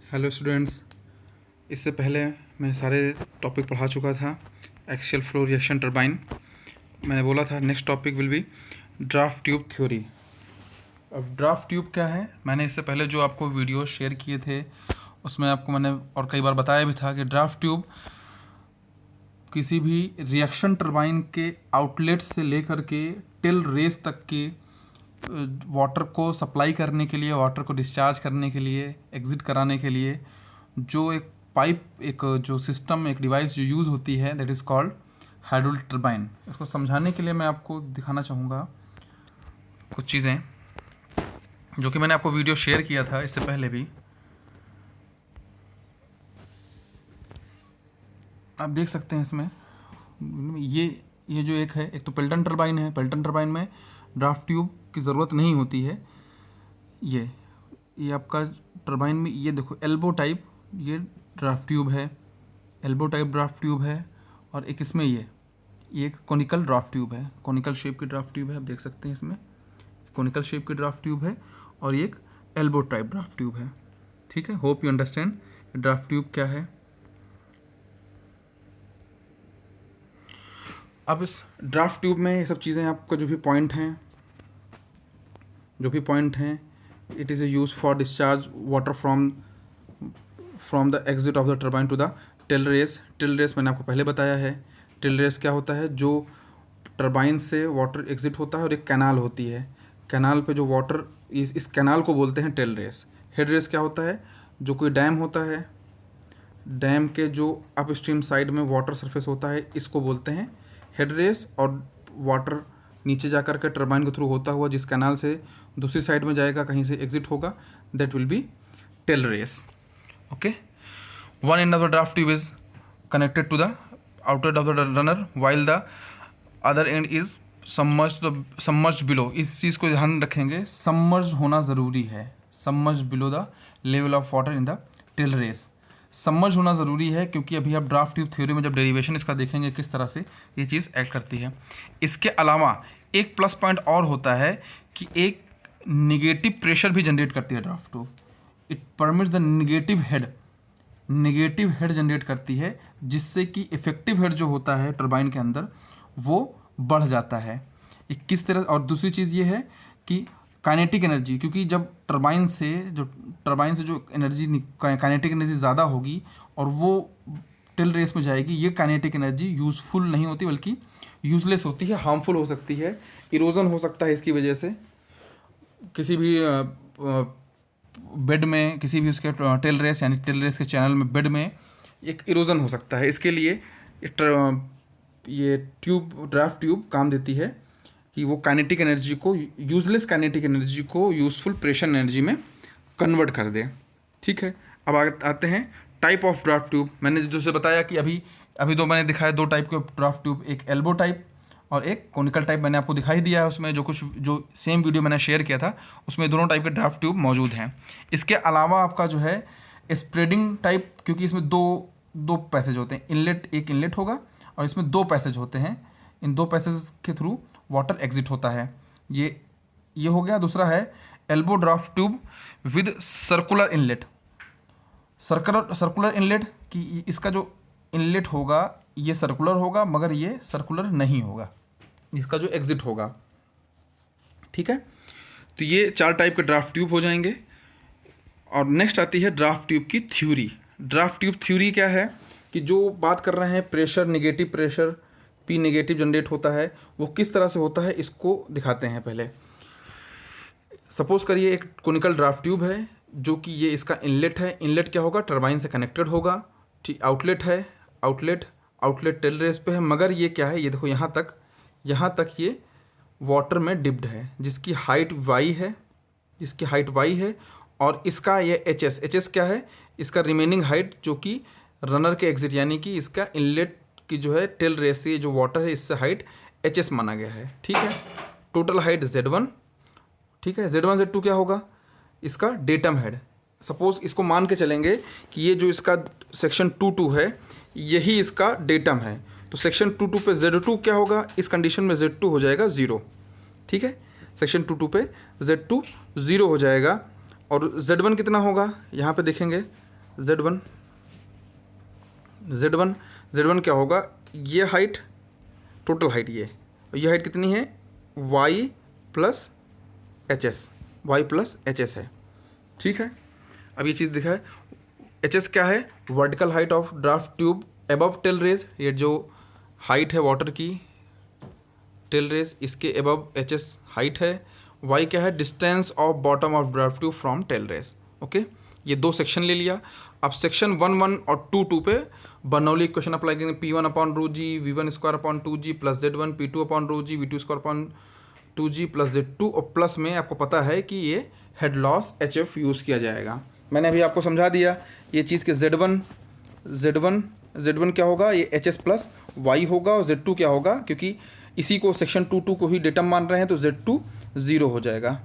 Hello students, इससे पहले मैं सारे टॉपिक पढ़ा चुका था। एक्सियल फ्लो रिएक्शन टरबाइन, मैंने बोला था next topic will be draft tube theory. अब ड्राफ्ट ट्यूब क्या है, मैंने इससे पहले जो आपको वीडियो शेयर किए थे उसमें आपको मैंने और कई बार बताया भी था कि ड्राफ्ट ट्यूब किसी भी रिएक्शन टरबाइन के आउटलेट से लेकर के टिल रेस तक के वाटर को सप्लाई करने के लिए, वाटर को डिस्चार्ज करने के लिए, एग्जिट कराने के लिए जो एक पाइप, एक जो सिस्टम, एक डिवाइस जो यूज़ होती है, that is called hydraulic turbine. इसको समझाने के लिए मैं आपको दिखाना चाहूँगा कुछ चीज़ें जो कि मैंने आपको वीडियो शेयर किया था इससे पहले भी। आप देख सकते हैं इसमें ये जो एक तो पेल्टन टरबाइन है। पेल्टन टरबाइन में ड्राफ्ट ट्यूब की ज़रूरत नहीं होती है। ये आपका टरबाइन में ये देखो एल्बो टाइप ये ड्राफ्ट ट्यूब है, एल्बो टाइप ड्राफ्ट ट्यूब है। और एक इसमें ये एक कॉनिकल ड्राफ्ट ट्यूब है, कॉनिकल शेप की ड्राफ्ट ट्यूब है। आप देख सकते हैं इसमें कॉनिकल शेप की ड्राफ्ट ट्यूब है और एक एल्बो टाइप ड्राफ्ट ट्यूब है। ठीक है, hope you understand draft tube क्या है। अब इस ड्राफ्ट ट्यूब में ये सब चीज़ें आपको जो भी पॉइंट हैं it is a use for discharge water from the exit of the turbine to the tail race. Tail race मैंने आपको पहले बताया है। टिल रेस क्या होता है, जो टरबाइन से वाटर एग्जिट होता है और एक कैनाल होती है। कैनाल पे जो वाटर, इस कैनाल को बोलते हैं टिल रेस। हेड रेस क्या होता है, जो कोई डैम होता है, डैम के जो अप स्ट्रीम साइड में वाटर सरफेस होता है, इसको बोलते हैं हेड रेस। और वाटर नीचे जाकर के टरबाइन के थ्रू होता हुआ जिस कैनाल से दूसरी साइड में जाएगा, कहीं से एग्जिट होगा, that will be tail race. Okay, one end of the draft tube is connected to the outlet of the runner while the other end is submerged below. इस चीज़ को ध्यान रखेंगे, सबमर्ज होना ज़रूरी है। Submerge below the level of water in the tail race. समझ होना ज़रूरी है क्योंकि अभी आप ड्राफ्ट ट्यूब थ्योरी में जब डेरिवेशन इसका देखेंगे किस तरह से ये चीज़ एक्ट करती है। इसके अलावा एक प्लस पॉइंट और होता है कि एक निगेटिव प्रेशर भी जनरेट करती है draft tube. It permits the negative head generate करती है, जिससे कि इफेक्टिव हेड जो होता है टरबाइन के अंदर वो बढ़ जाता है। ये किस तरह, और दूसरी चीज़ ये है कि काइनेटिक एनर्जी, क्योंकि जब टरबाइन से जो एनर्जी, काइनेटिक एनर्जी ज़्यादा होगी और वो टिल रेस में जाएगी, ये काइनेटिक एनर्जी यूज़फुल नहीं होती बल्कि यूज़लेस होती है, हार्मफुल हो सकती है। इरोजन हो सकता है इसकी वजह से, किसी भी बेड में, किसी भी उसके टिल रेस यानी टिल रेस के चैनल में, बेड में एक इरोजन हो सकता है। इसके लिए ये ड्राफ्ट ट्यूब काम देती है कि वो काइनेटिक एनर्जी को, यूजलेस काइनेटिक एनर्जी को यूज़फुल प्रेशर एनर्जी में कन्वर्ट कर दे। ठीक है, अब आते हैं टाइप ऑफ ड्राफ्ट ट्यूब। मैंने जैसे बताया कि अभी दो मैंने दिखाया, दो टाइप के ड्राफ्ट ट्यूब, एक एल्बो टाइप और एक कॉनिकल टाइप मैंने आपको दिखाई दिया है। उसमें जो सेम वीडियो मैंने शेयर किया था उसमें दोनों टाइप के ड्राफ्ट ट्यूब मौजूद हैं। इसके अलावा आपका जो है स्प्रेडिंग टाइप, क्योंकि इसमें दो पैसेज होते हैं, एक इनलेट होगा और इसमें दो पैसेज होते हैं। इन दो पैसेज के थ्रू वाटर एग्जिट होता है। ये हो गया। दूसरा है elbow draft tube with circular inlet. Circular inlet कि इसका जो इनलेट होगा ये सर्कुलर होगा, मगर ये सर्कुलर नहीं होगा, इसका जो एग्जिट होगा। ठीक है, तो ये चार टाइप के ड्राफ्ट ट्यूब हो जाएंगे। और नेक्स्ट आती है ड्राफ्ट ट्यूब की थ्योरी। ड्राफ्ट ट्यूब थ्योरी क्या है कि जो बात कर रहे हैं, pressure, negative pressure, P negative generate होता है, वो किस तरह से होता है इसको दिखाते हैं। पहले सपोज करिए एक कॉनिकल ड्राफ्ट ट्यूब है, जो कि ये इसका इनलेट है। इनलेट क्या होगा, टरबाइन से कनेक्टेड होगा। ठीक, आउटलेट है, आउटलेट टेल रेस पे है, मगर ये क्या है, ये देखो यहाँ तक ये वाटर में डिप्ड है, जिसकी हाइट वाई है। और इसका ये एच क्या है, इसका रिमेनिंग हाइट, जो कि रनर के एग्जिट यानी कि इसका इनलेट की जो है टेल रेस से जो वाटर है इससे हाइट एच माना गया है। ठीक है, टोटल हाइट Z1। ठीक है, Z1 Z2 क्या होगा, इसका डेटम हेड। सपोज इसको मान के चलेंगे कि ये जो इसका सेक्शन 2.2 है यही इसका डेटम है, तो सेक्शन 2.2 पे Z2 क्या होगा, इस कंडीशन में Z2 हो जाएगा 0। ठीक है, सेक्शन 2.2 पे Z2 0 हो जाएगा। और Z1 कितना होगा, यहाँ पे देखेंगे Z1 Z1 क्या होगा, ये हाइट टोटल हाइट, ये हाइट कितनी है, y प्लस एच एस है। ठीक है, अब ये चीज़ दिखा है, एच एस क्या है, vertical height of draft tube above tail race, ये जो हाइट है वाटर की टेल रेज, इसके एबव एच एस हाइट है। वाई क्या है, distance of bottom of draft tube from tail race. Okay, ये दो सेक्शन ले लिया। अब सेक्शन 1 और 2 पे बर्नौली इक्वेशन अप्लाई करेंगे, P1 upon rho g V1 square upon 2G plus Z1 P2 upon rho g V2 square upon 2G plus Z2, और plus में आपको पता है कि ये हेड लॉस HF यूज़ किया जाएगा। मैंने अभी आपको समझा दिया ये चीज़ के Z1 क्या होगा, ये HS प्लस Y होगा, और Z2 क्या होगा, क्योंकि इसी को सेक्शन 2 को ही डेटम मान रहे हैं तो Z2 0 हो जाएगा।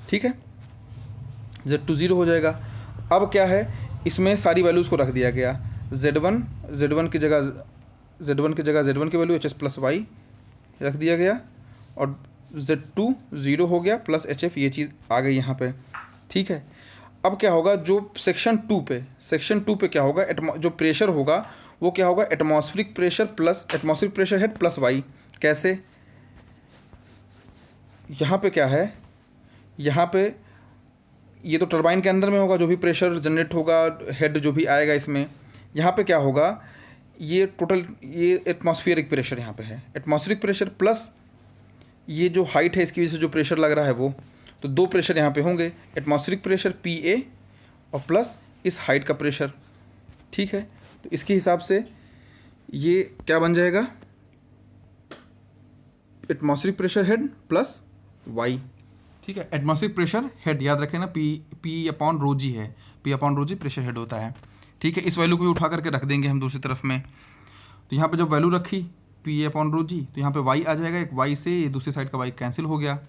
ठीक है, Z2 0 हो जाएगा। अब क्या है, इसमें सारी वैल्यूज़ को रख दिया गया, Z1 की जगह Z1 की वैल्यू HS प्लस Y रख दिया गया, और Z2 0 हो गया प्लस HF, ये चीज़ आ गई यहाँ पे। ठीक है, अब क्या होगा, जो सेक्शन 2 पे क्या होगा, जो प्रेशर होगा वो क्या होगा, atmospheric pressure head plus Y. कैसे, यहाँ पे क्या है, यहाँ पे ये तो टरबाइन के अंदर में होगा, जो भी प्रेशर जनरेट होगा, हेड जो भी आएगा इसमें, यहाँ पे क्या होगा, ये टोटल ये एटमॉस्फेरिक प्रेशर यहाँ पे है, एटमॉस्फेरिक प्रेशर प्लस ये जो हाइट है इसकी वजह से जो प्रेशर लग रहा है वो, तो दो प्रेशर यहाँ पे होंगे, एटमॉस्फेरिक प्रेशर PA और प्लस इस हाइट का प्रेशर। ठीक है, तो इसके हिसाब से ये क्या बन जाएगा, atmospheric pressure head plus Y. ठीक है, एटमॉस्फेरिक प्रेशर हेड याद रखें ना, P अपॉन रो जी है, P अपॉन रो जी प्रेशर हेड होता है। ठीक है, इस वैल्यू को भी उठा करके रख देंगे हम दूसरी तरफ में, तो यहाँ पे जब वैल्यू रखी P अपॉन रो जी, तो यहाँ पे y आ जाएगा, एक y से ये दूसरी साइड का y कैंसिल हो गया।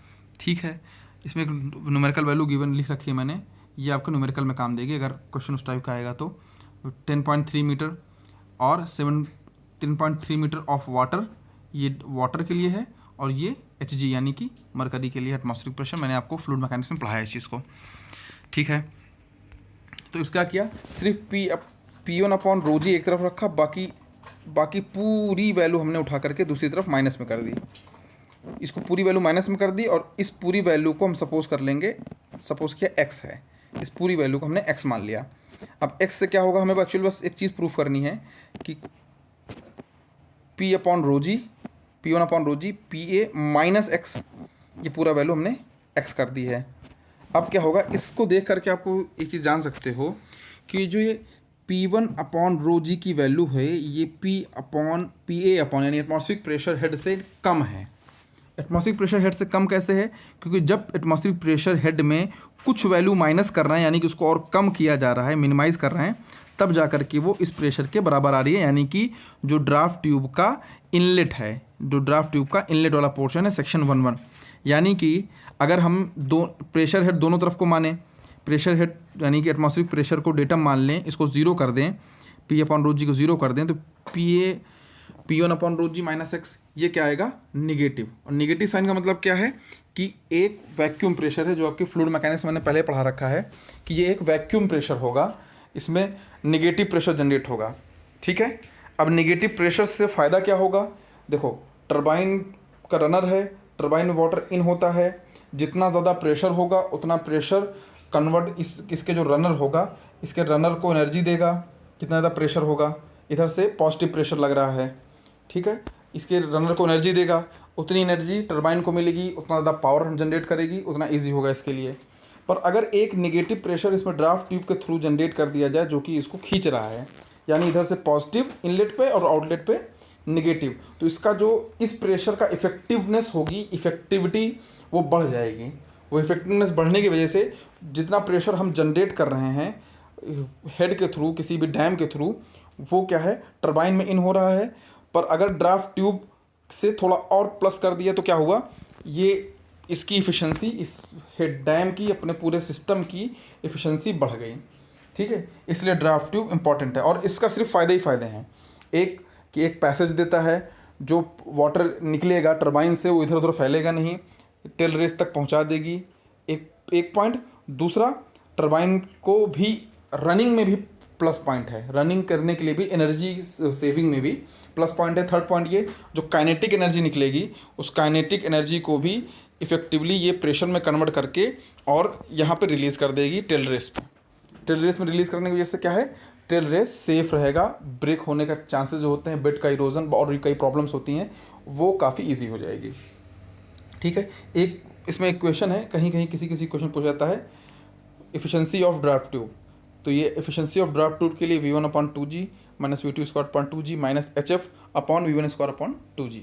ठीक है, इसमें एक न्यूमेरिकल वैल्यू गिवन लिख रखी है मैंने, ये आपको न्यूमेरिकल में काम देगी अगर क्वेश्चन उस टाइप का आएगा तो। 10.3 मीटर और 10.3 मीटर ऑफ वाटर, ये वाटर के लिए है, और ये Hg यानी कि मरकरी के लिए एटमॉस्फेरिक प्रेशर। मैंने आपको फ्लूइड मैकेनिक्स में पढ़ाया इस चीज़ को। ठीक है, तो इसका किया, सिर्फ P1 अपॉन रो जी एक तरफ रखा, बाकी पूरी वैल्यू हमने उठा करके दूसरी तरफ माइनस में कर दी, इसको पूरी वैल्यू माइनस में कर दी, और इस पूरी वैल्यू को हम सपोज कर लेंगे, सपोज किया x है, इस पूरी वैल्यू को हमने x मान लिया। अब x से क्या होगा, हमें एक्चुअली बस एक चीज़ प्रूफ करनी है कि P अपॉन रो जी P1 अपॉन रो जी PA माइनस x, ये पूरा वैल्यू हमने x कर दी है। अब क्या होगा, इसको देख करके आपको एक चीज़ जान सकते हो कि जो ये P1 अपॉन रो जी की वैल्यू है, ये PA अपॉन यानी एटमॉस्फेरिक प्रेशर हेड से कम है। एटमॉस्फेरिक प्रेशर हेड से कम कैसे है, क्योंकि जब एटमॉस्फेरिक प्रेशर हेड में कुछ वैल्यू माइनस कर रहे हैं, यानी कि उसको और कम किया जा रहा है, मिनिमाइज़ कर रहे हैं, तब जा कर के वो इस प्रेशर के बराबर आ रही है। यानी कि जो ड्राफ्ट ट्यूब का इनलेट है, जो ड्राफ्ट ट्यूब का इनलेट वाला पोर्शन है सेक्शन 1 यानी कि अगर हम दो प्रेशर हेड दोनों तरफ को माने, प्रेशर हेड यानी कि एटमॉस्फेरिक प्रेशर को डेटम मान लें, इसको 0 कर दें, P अपॉन रो जी को 0 कर दें, तो P1 अपॉन रो जी माइनस एक्स, ये क्या आएगा, निगेटिव। और निगेटिव साइन का मतलब क्या है कि एक वैक्यूम प्रेशर है, जो आपकी फ्लूइड मैकेनिक्स मैंने पहले पढ़ा रखा है कि ये एक वैक्यूम प्रेशर होगा, इसमें निगेटिव प्रेशर जनरेट होगा। ठीक है, अब निगेटिव प्रेशर से फ़ायदा क्या होगा, देखो टरबाइन का रनर है, टरबाइन में वाटर इन होता है, जितना ज़्यादा प्रेशर होगा उतना प्रेशर कन्वर्ट इसके जो रनर होगा, इसके रनर को एनर्जी देगा, कितना ज़्यादा प्रेशर होगा, इधर से पॉजिटिव प्रेशर लग रहा है। ठीक है, इसके रनर को एनर्जी देगा, उतनी एनर्जी टरबाइन को मिलेगी, उतना ज़्यादा पावर हम जनरेट करेगी, उतना ईजी होगा इसके लिए। पर अगर एक नेगेटिव प्रेशर इसमें ड्राफ्ट ट्यूब के थ्रू जनरेट कर दिया जाए, जो कि इसको खींच रहा है, यानी इधर से पॉजिटिव इनलेट पे और आउटलेट पे नेगेटिव, तो इसका जो इस प्रेशर का इफेक्टिवनेस होगी, इफेक्टिविटी वो बढ़ जाएगी। वो इफेक्टिवनेस बढ़ने की वजह से जितना प्रेशर हम जनरेट कर रहे हैं हेड के थ्रू, किसी भी डैम के थ्रू, वो क्या है, टरबाइन में इन हो रहा है। पर अगर ड्राफ्ट ट्यूब से थोड़ा और प्लस कर दिया तो क्या हुआ, ये इसकी इफ़िशेंसी, इस हेड डैम की, अपने पूरे सिस्टम की इफ़िशेंसी बढ़ गई। ठीक है, इसलिए ड्राफ्ट ट्यूब इंपॉर्टेंट है, और इसका सिर्फ फ़ायदे ही फ़ायदे हैं। एक कि एक पैसेज देता है, जो वाटर निकलेगा टरबाइन से वो इधर उधर फैलेगा नहीं, टेल रेस तक पहुंचा देगी, एक पॉइंट। दूसरा, टरबाइन को भी रनिंग में भी प्लस पॉइंट है, रनिंग करने के लिए भी, एनर्जी सेविंग में भी प्लस पॉइंट है। थर्ड पॉइंट ये जो काइनेटिक एनर्जी निकलेगी उस काइनेटिक एनर्जी को भी इफेक्टिवली ये प्रेशर में कन्वर्ट करके और यहाँ पे रिलीज़ कर देगी टेल रेस पे। टेल रेस में रिलीज़ करने की वजह से क्या है, टेल रेस सेफ रहेगा, ब्रेक होने का चांसेस जो होते हैं, बेड का इरोजन और कई प्रॉब्लम्स होती हैं वो काफ़ी ईजी हो जाएगी। ठीक है, एक इसमें एक क्वेश्चन है, कहीं कहीं किसी किसी क्वेश्चन पूछा जाता है एफिशिएंसी ऑफ ड्राफ्ट ट्यूब। तो ये एफिशिएंसी ऑफ ड्राफ्ट ट्यूब के लिए V1/2G minus V2² minus HF/V1²/2G।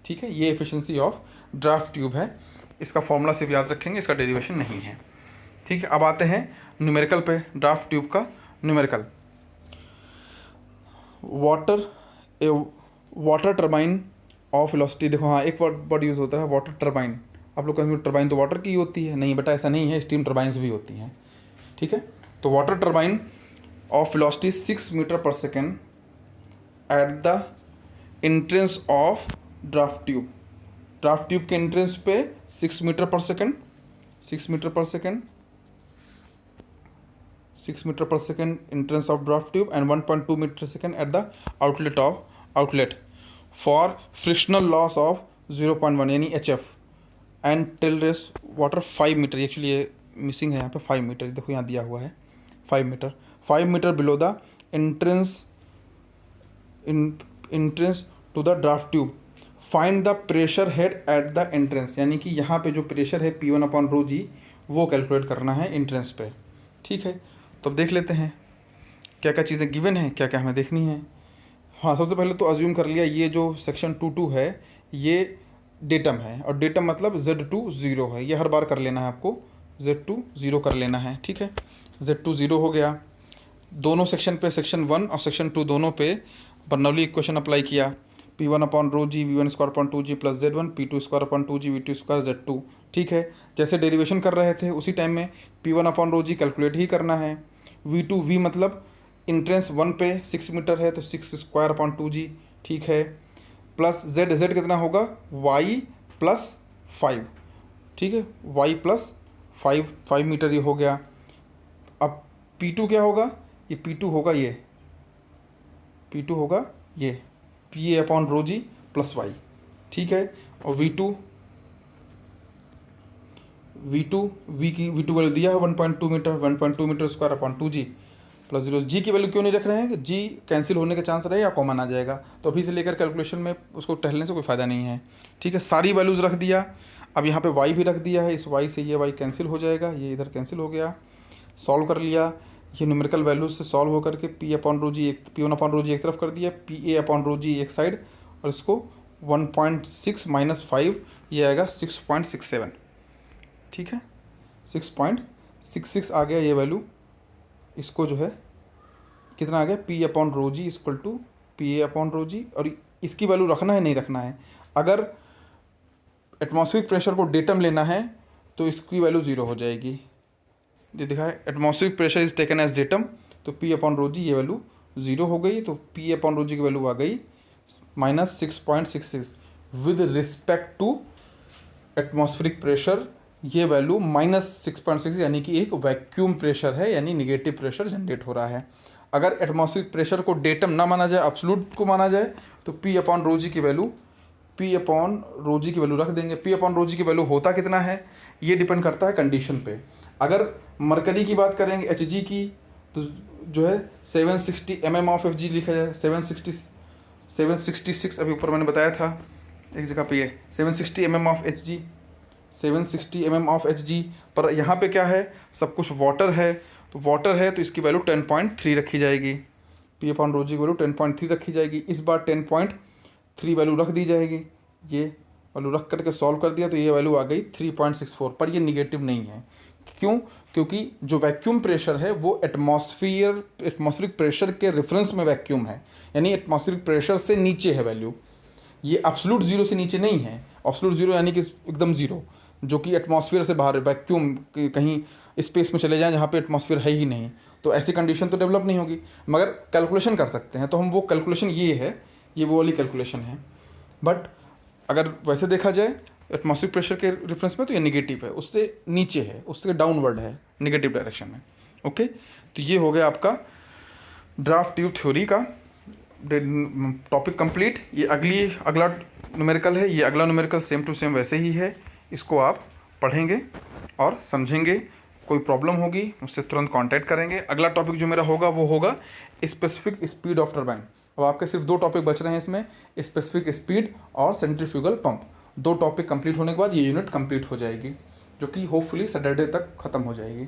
ठीक है, ये एफिशिएंसी ऑफ ड्राफ्ट ट्यूब है, इसका फॉर्मूला सिर्फ याद रखेंगे, इसका डेरिवेशन नहीं है। ठीक है, अब आते हैं न्यूमेरिकल पे, ड्राफ्ट ट्यूब का numerical. Water turbine of velocity, देखो हाँ एक वर्ड यूज़ होता है वाटर टर्बाइन। आप लोग कहेंगे टर्बाइन तो वाटर की होती है, नहीं बेटा ऐसा नहीं है, स्टीम टर्बाइंस भी होती हैं। ठीक है, तो water turbine of velocity 6 metre per second at the entrance of draft tube. Draft tube के एंट्रेंस पे 6 metre per second, 6 metre per second, 6 metre per second entrance of draft tube and 1.2 metre second at the outlet for frictional loss of 0.1 यानी HF and tailrace water 5 metre. Actually ये missing है यहाँ पे 5 metre, देखो यहाँ दिया हुआ है 5 metre, 5 metre below the entrance to the draft tube. Find the pressure head at the entrance, यानी कि यहाँ पे जो प्रेशर है P1/ρg वो कैलकुलेट करना है एंट्रेंस पे। ठीक है, तो अब देख लेते हैं क्या क्या चीज़ें गिवन है, क्या क्या हमें देखनी है। हाँ, सबसे पहले तो अज्यूम कर लिया ये जो सेक्शन 2.2 है ये डेटम है, और डेटम मतलब Z2 0 है, ये हर बार कर लेना है आपको, Z2 0 कर लेना है। ठीक है, Z2 0 हो गया। दोनों सेक्शन पे, सेक्शन 1 और सेक्शन 2 दोनों पे बर्नौली इक्वेशन अप्लाई किया, P1/ρg V1²/2G plus Z1 P2²/2G V2² Z2। ठीक है, जैसे डेरिवेशन कर रहे थे उसी टाइम में P1/ρg कैलकुलेट ही करना है। V मतलब इंट्रेंस 1 पे 6 मीटर है तो 6²/2G। ठीक है, प्लस Z कितना होगा Y प्लस 5। ठीक है, Y प्लस 5 मीटर ये हो गया। अब P2 क्या होगा, ये P2 होगा, ये P2 होगा ये PA/ρg प्लस Y। ठीक है, और V2 वैल्यू दिया है 1.2 मीटर, 1.2 मीटर स्क्वायर/2G प्लस 0। G की वैल्यू क्यों नहीं रख रहे हैं, G कैंसिल होने के चांस रहे या कॉमन आ जाएगा, तो अभी से लेकर कैलकुलेशन में उसको टहलने से कोई फ़ायदा नहीं है। ठीक है, सारी वैल्यूज़ रख दिया। अब यहाँ पे Y भी रख दिया है, इस Y से ये Y कैंसिल हो जाएगा, ये इधर कैंसिल हो गया। सॉल्व कर लिया, ये न्यूमेरिकल वैल्यूज से सॉल्व होकर के P1/ρg एक तरफ कर दिया, PA/ρg एक साइड, और इसको 1.6 माइनस 5 ये आएगा 6.67। ठीक है, 6.66 आ गया ये वैल्यू। इसको जो है कितना आ गया P/ρg इक्वल टू PA/ρg, और इसकी वैल्यू रखना है नहीं रखना है। अगर एटमॉस्फेरिक प्रेशर को डेटम लेना है तो इसकी वैल्यू 0 हो जाएगी। ये दिखा है atmospheric pressure is taken as datum, तो P/ρg ये वैल्यू 0 हो गई, तो P/ρg की वैल्यू आ गई minus 6.66। With respect to atmospheric pressure ये वैल्यू माइनस 6.6 यानी कि एक वैक्यूम प्रेशर है, यानी निगेटिव प्रेशर जनरेट हो रहा है। अगर एटमॉस्फेरिक प्रेशर को डेटम ना माना जाए, एब्सोल्यूट को माना जाए, तो P/ρg की वैल्यू रख देंगे। P/ρg की वैल्यू होता कितना है ये डिपेंड करता है कंडीशन पे। अगर मरकरी की बात करेंगे Hg की, तो जो है 760 mm ऑफ Fg लिखा जाए, 766 अभी ऊपर मैंने बताया था एक जगह पे, ये 760 mm of Hg, 760 mm of Hg। पर यहाँ पे क्या है, सब कुछ वाटर है, तो वाटर है तो इसकी वैल्यू 10.3 रखी जाएगी, P/ρg की वैल्यू 10.3 रखी जाएगी। इस बार 10.3 वैल्यू रख दी जाएगी, ये वैल्यू रख करके सॉल्व कर दिया तो ये वैल्यू आ गई 3.64। पर ये निगेटिव नहीं है, क्यों, क्योंकि जो वैक्यूम प्रेशर है वो एटमॉस्फेरिक प्रेशर के रेफरेंस में वैक्यूम है, यानी एटमॉस्फेरिक प्रेशर से नीचे है वैल्यू, ये एब्सोल्यूट 0 से नीचे नहीं है। एब्सोल्यूट 0 यानी कि एकदम 0, जो कि एटमॉस्फेयर से बाहर, वैक्यूम कहीं स्पेस में चले जाएं जहाँ पे एटमॉस्फेयर है ही नहीं, तो ऐसी कंडीशन तो डेवलप नहीं होगी। मगर कैलकुलेशन कर सकते हैं, तो हम वो कैलकुलेशन ये है, ये वो वाली कैलकुलेशन है। बट अगर वैसे देखा जाए एटमॉस्फेरिक प्रेशर के रेफरेंस में तो ये निगेटिव है, उससे नीचे है, उससे डाउनवर्ड है, नेगेटिव डायरेक्शन में। ओके, तो ये हो गया आपका ड्राफ्ट ट्यूब थ्योरी का टॉपिक कंप्लीट। ये अगला न्यूमेरिकल है, ये अगला न्यूमेरिकल सेम टू सेम वैसे ही है, इसको आप पढ़ेंगे और समझेंगे। कोई प्रॉब्लम होगी मुझसे तुरंत कांटेक्ट करेंगे। अगला टॉपिक जो मेरा होगा वो होगा स्पेसिफिक स्पीड ऑफ टरबाइन। अब आपके सिर्फ 2 टॉपिक बच रहे हैं इसमें, स्पेसिफिक स्पीड और सेंट्रीफ्यूगल पंप। 2 टॉपिक कंप्लीट होने के बाद ये यूनिट कंप्लीट हो जाएगी, जो कि होपफुली सैटरडे तक ख़त्म हो जाएगी।